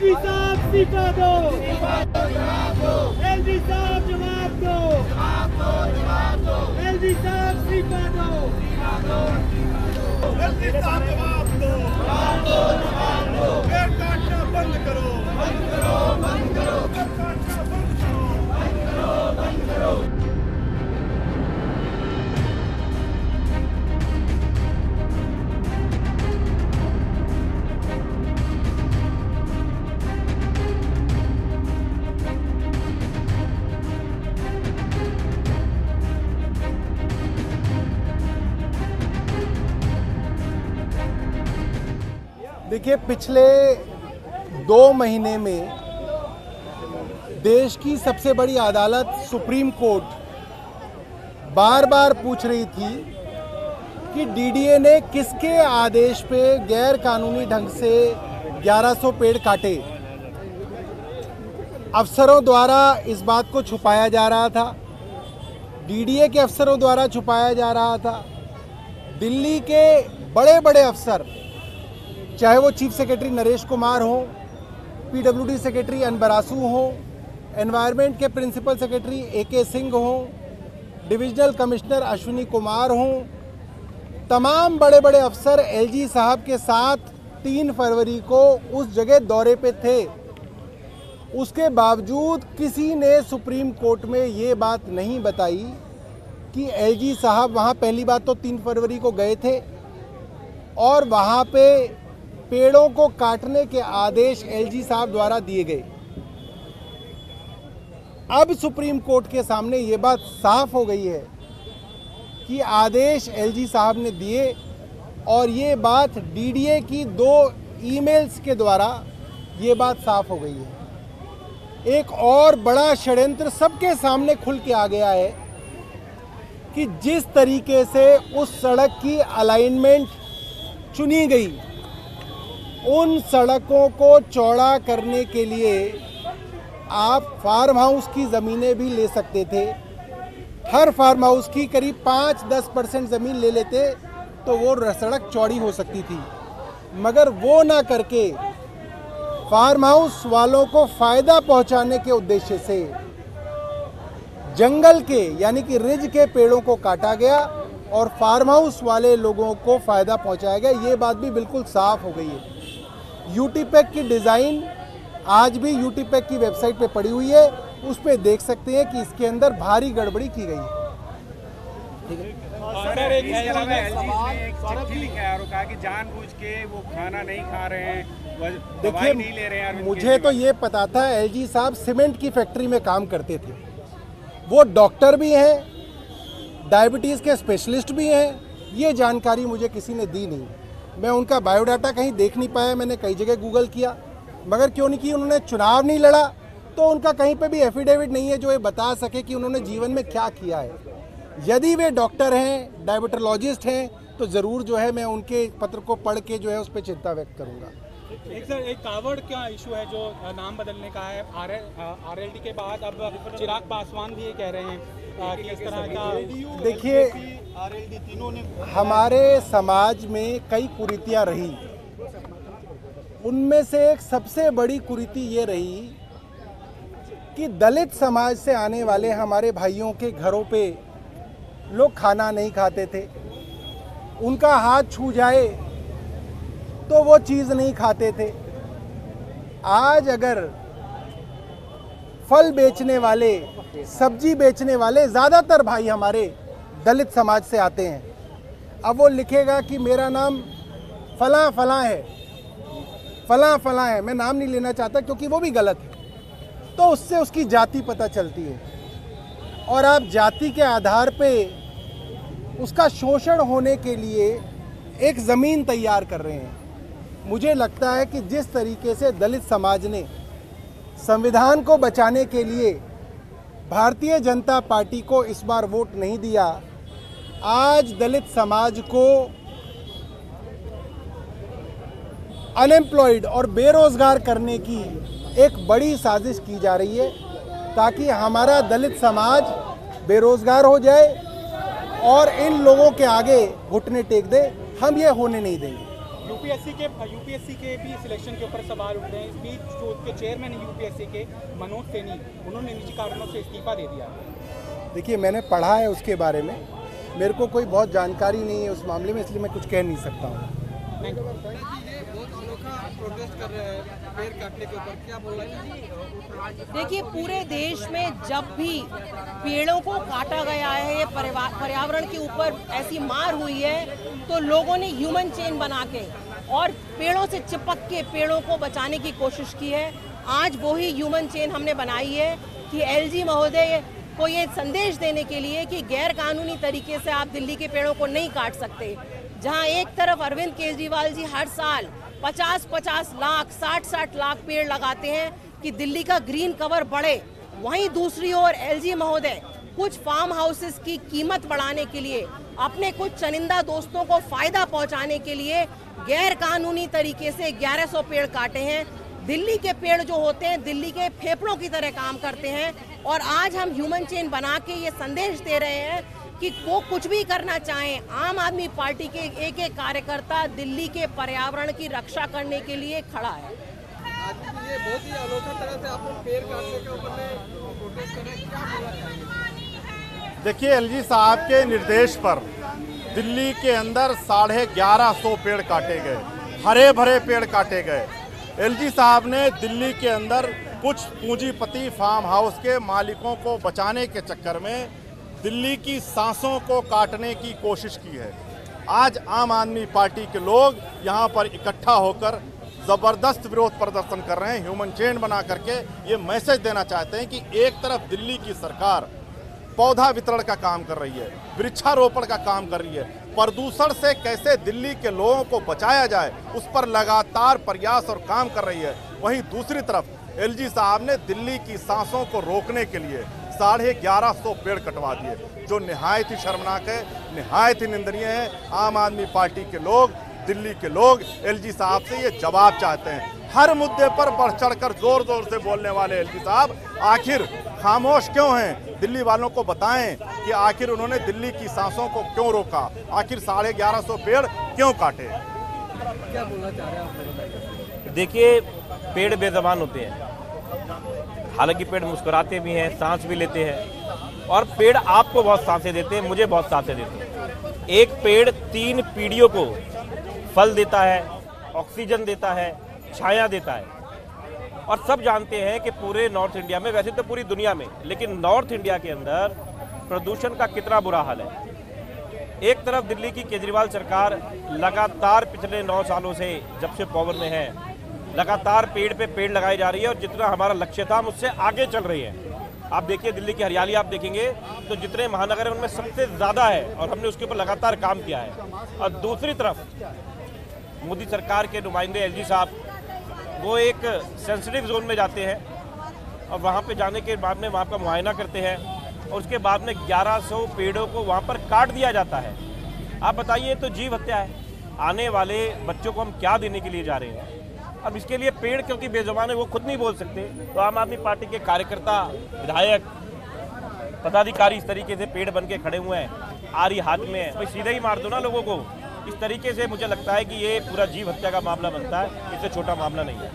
LG साहब इस्तीफा दो, एलजी साहब जवाब दो, एलजी साहब इस्तीफा दो, एलजी साहब जवाब दो, पेड़ काटना बंद करो, बंद करो, बंद करो, पेड़ काटना बंद करो, बंद करो, बंद करो। देखिए, पिछले 2 महीने में देश की सबसे बड़ी अदालत सुप्रीम कोर्ट बार बार पूछ रही थी कि डीडीए ने किसके आदेश पे गैर कानूनी ढंग से 1100 पेड़ काटे। अफसरों द्वारा इस बात को छुपाया जा रहा था, डीडीए के अफसरों द्वारा छुपाया जा रहा था। दिल्ली के बड़े बड़े अफसर, चाहे वो चीफ सेक्रेटरी नरेश कुमार हो, पीडब्ल्यूडी सेक्रेटरी अनबरासू हो, एनवायरनमेंट के प्रिंसिपल सेक्रेटरी एके सिंह हो, डिविजनल कमिश्नर अश्विनी कुमार हो, तमाम बड़े बड़े अफसर एलजी साहब के साथ 3 फरवरी को उस जगह दौरे पे थे। उसके बावजूद किसी ने सुप्रीम कोर्ट में ये बात नहीं बताई कि एलजी साहब वहाँ पहली बात तो 3 फरवरी को गए थे और वहाँ पे पेड़ों को काटने के आदेश एलजी साहब द्वारा दिए गए। अब सुप्रीम कोर्ट के सामने ये बात साफ हो गई है कि आदेश एलजी साहब ने दिए और ये बात डीडीए की 2 ईमेल्स के द्वारा ये बात साफ हो गई है। एक और बड़ा षड्यंत्र सबके सामने खुल के आ गया है कि जिस तरीके से उस सड़क की अलाइनमेंट चुनी गई, उन सड़कों को चौड़ा करने के लिए आप फार्म हाउस की ज़मीनें भी ले सकते थे। हर फार्म हाउस की करीब 5-10% ज़मीन ले लेते तो वो सड़क चौड़ी हो सकती थी, मगर वो ना करके फार्म हाउस वालों को फ़ायदा पहुंचाने के उद्देश्य से जंगल के यानी कि रिज के पेड़ों को काटा गया और फार्म हाउस वाले लोगों को फ़ायदा पहुंचाया गया। ये बात भी बिल्कुल साफ हो गई है। यूटीपैक की डिज़ाइन आज भी यूटीपैक की वेबसाइट पे पड़ी हुई है, उस पे देख सकते हैं कि इसके अंदर भारी गड़बड़ी की गई है। सर, इसके अलावा एलजी ने एक चिट्ठी लिखा है और कहा कि जानबूझ के वो खाना नहीं खा रहे हैं, दवाई नहीं ले रहे हैं। मुझे तो ये पता था एलजी साहब सीमेंट की फैक्ट्री में काम करते थे। वो डॉक्टर भी हैं, डायबिटीज़ के स्पेशलिस्ट भी हैं, ये जानकारी मुझे किसी ने दी नहीं। मैं उनका बायोडाटा कहीं देख नहीं पाया, मैंने कई जगह गूगल किया, मगर क्यों नहीं की, उन्होंने चुनाव नहीं लड़ा तो उनका कहीं पे भी एफिडेविट नहीं है जो ये बता सके कि उन्होंने जीवन में क्या किया है। यदि वे डॉक्टर हैं, डायबिटोलॉजिस्ट हैं, तो ज़रूर जो है मैं उनके पत्र को पढ़ के जो है उस पर चिंता व्यक्त करूँगा। एक कावड़ का इशू है जो नाम बदलने का है, आरएलडी के बाद अब चिराग पासवान भी ये कह रहे हैं कि इस तरह का। देखिए, आरएलडी तीनों ने हमारे समाज में कई कुरीतियाँ रही, उनमें से एक सबसे बड़ी कुरीति ये रही कि दलित समाज से आने वाले हमारे भाइयों के घरों पे लोग खाना नहीं खाते थे। उनका हाथ छू जाए तो वो चीज़ नहीं खाते थे। आज अगर फल बेचने वाले, सब्जी बेचने वाले, ज़्यादातर भाई हमारे दलित समाज से आते हैं, अब वो लिखेगा कि मेरा नाम फलां फलां है, फलां फलां है, मैं नाम नहीं लेना चाहता क्योंकि वो भी गलत है, तो उससे उसकी जाति पता चलती है और आप जाति के आधार पे उसका शोषण होने के लिए एक ज़मीन तैयार कर रहे हैं। मुझे लगता है कि जिस तरीके से दलित समाज ने संविधान को बचाने के लिए भारतीय जनता पार्टी को इस बार वोट नहीं दिया, आज दलित समाज को अनएम्प्लॉयड और बेरोजगार करने की एक बड़ी साजिश की जा रही है ताकि हमारा दलित समाज बेरोजगार हो जाए और इन लोगों के आगे घुटने टेक दे। हम ये होने नहीं देंगे। यूपीएससी के भी सिलेक्शन के ऊपर सवाल उठ रहे हैं। इस बीच जो उसके चेयरमैन है यूपीएससी के मनोज सैनी, उन्होंने निजी कारणों से इस्तीफा दे दिया। देखिए, मैंने पढ़ा है उसके बारे में, मेरे को कोई बहुत जानकारी नहीं है उस मामले में, इसलिए मैं कुछ कह नहीं सकता हूँ। ये बहुत अनोखा प्रोटेस्ट कर रहे हैं पेड़ काटने के ऊपर, क्या बोलना चाहिए? देखिए, पूरे देश में जब भी पेड़ों को काटा गया है, ये पर्यावरण के ऊपर ऐसी मार हुई है, तो लोगों ने ह्यूमन चेन बना के और पेड़ों से चिपक के पेड़ों को बचाने की कोशिश की है। आज वही ह्यूमन चेन हमने बनाई है कि एलजी महोदय को ये संदेश देने के लिए कि गैर कानूनी तरीके से आप दिल्ली के पेड़ों को नहीं काट सकते। जहां एक तरफ अरविंद केजरीवाल जी हर साल 50-50 लाख 60-60 लाख पेड़ लगाते हैं कि दिल्ली का ग्रीन कवर बढ़े, वहीं दूसरी ओर एलजी महोदय कुछ फार्म हाउसेस की कीमत बढ़ाने के लिए, अपने कुछ चनिंदा दोस्तों को फायदा पहुंचाने के लिए गैर कानूनी तरीके से 1100 पेड़ काटे हैं। दिल्ली के पेड़ जो होते हैं दिल्ली के फेफड़ों की तरह काम करते हैं, और आज हम ह्यूमन चेन बना के ये संदेश दे रहे हैं कि वो कुछ भी करना चाहें, आम आदमी पार्टी के एक एक कार्यकर्ता दिल्ली के पर्यावरण की रक्षा करने के लिए खड़ा है। आज ये बहुत ही अनोखा तरह से आप लोग पेड़ काटने के ऊपर में प्रोटेस्ट कर रहे हैं, क्या बोलना चाहिए? देखिए, एलजी साहब के निर्देश पर दिल्ली के अंदर 1150 पेड़ काटे गए, हरे भरे पेड़ काटे गए। एलजी साहब ने दिल्ली के अंदर कुछ पूंजीपति फार्म हाउस के मालिकों को बचाने के चक्कर में दिल्ली की सांसों को काटने की कोशिश की है। आज आम आदमी पार्टी के लोग यहाँ पर इकट्ठा होकर ज़बरदस्त विरोध प्रदर्शन कर रहे हैं, ह्यूमन चेन बना करके ये मैसेज देना चाहते हैं कि एक तरफ दिल्ली की सरकार पौधा वितरण का काम कर रही है, वृक्षारोपण का काम कर रही है, प्रदूषण से कैसे दिल्ली के लोगों को बचाया जाए उस पर लगातार प्रयास और काम कर रही है। वहीं दूसरी तरफ एलजी साहब ने दिल्ली की सांसों को रोकने के लिए 1150 पेड़ कटवा दिए, जो निहायत ही शर्मनाक है, निहायत ही निंदनीय है। आम आदमी पार्टी के लोग, दिल्ली के लोग एलजी साहब से ये जवाब चाहते हैं। हर मुद्दे पर बढ़ चढ़कर जोर जोर से बोलने वाले एलजी साहब आखिर खामोश क्यों हैं? दिल्ली वालों को बताएं कि आखिर उन्होंने दिल्ली की सांसों को क्यों रोका, आखिर 1150 पेड़ क्यों काटे? क्या बोलना चाह रहे हैं आप? देखिए, पेड़ बेज़बान होते हैं, हालांकि पेड़ मुस्कुराते भी हैं, सांस भी लेते हैं, और पेड़ आपको बहुत सांसें देते हैं, मुझे बहुत सांसें देते हैं। एक पेड़ 3 पीढ़ियों को फल देता है, ऑक्सीजन देता है, छाया देता है। और सब जानते हैं कि पूरे नॉर्थ इंडिया में, वैसे तो पूरी दुनिया में, लेकिन नॉर्थ इंडिया के अंदर प्रदूषण का कितना बुरा हाल है। एक तरफ दिल्ली की केजरीवाल सरकार लगातार पिछले 9 सालों से, जब से पावर में है, लगातार पेड़ पे पेड़ लगाई जा रही है, और जितना हमारा लक्ष्य था हम उससे आगे चल रही है। आप देखिए, दिल्ली की हरियाली आप देखेंगे तो जितने महानगर हैं उनमें सबसे ज़्यादा है, और हमने उसके ऊपर लगातार काम किया है। और दूसरी तरफ मोदी सरकार के नुमाइंदे एलजी साहब, वो एक सेंसिटिव जोन में जाते हैं, और वहाँ पे जाने के बाद में वहाँ का मुआयना करते हैं, और उसके बाद में 1100 पेड़ों को वहाँ पर काट दिया जाता है। आप बताइए, तो जीव हत्या है। आने वाले बच्चों को हम क्या देने के लिए जा रहे हैं? अब इसके लिए पेड़ क्योंकि बेजुबान है, वो खुद नहीं बोल सकते, तो आम आदमी पार्टी के कार्यकर्ता, विधायक, पदाधिकारी इस तरीके से पेड़ बन के खड़े हुए हैं, आरी हाथ में है, भाई सीधे ही मार दो ना लोगों को। इस तरीके से मुझे लगता है कि ये पूरा जीव हत्या का मामला बनता है, इससे छोटा मामला नहीं है।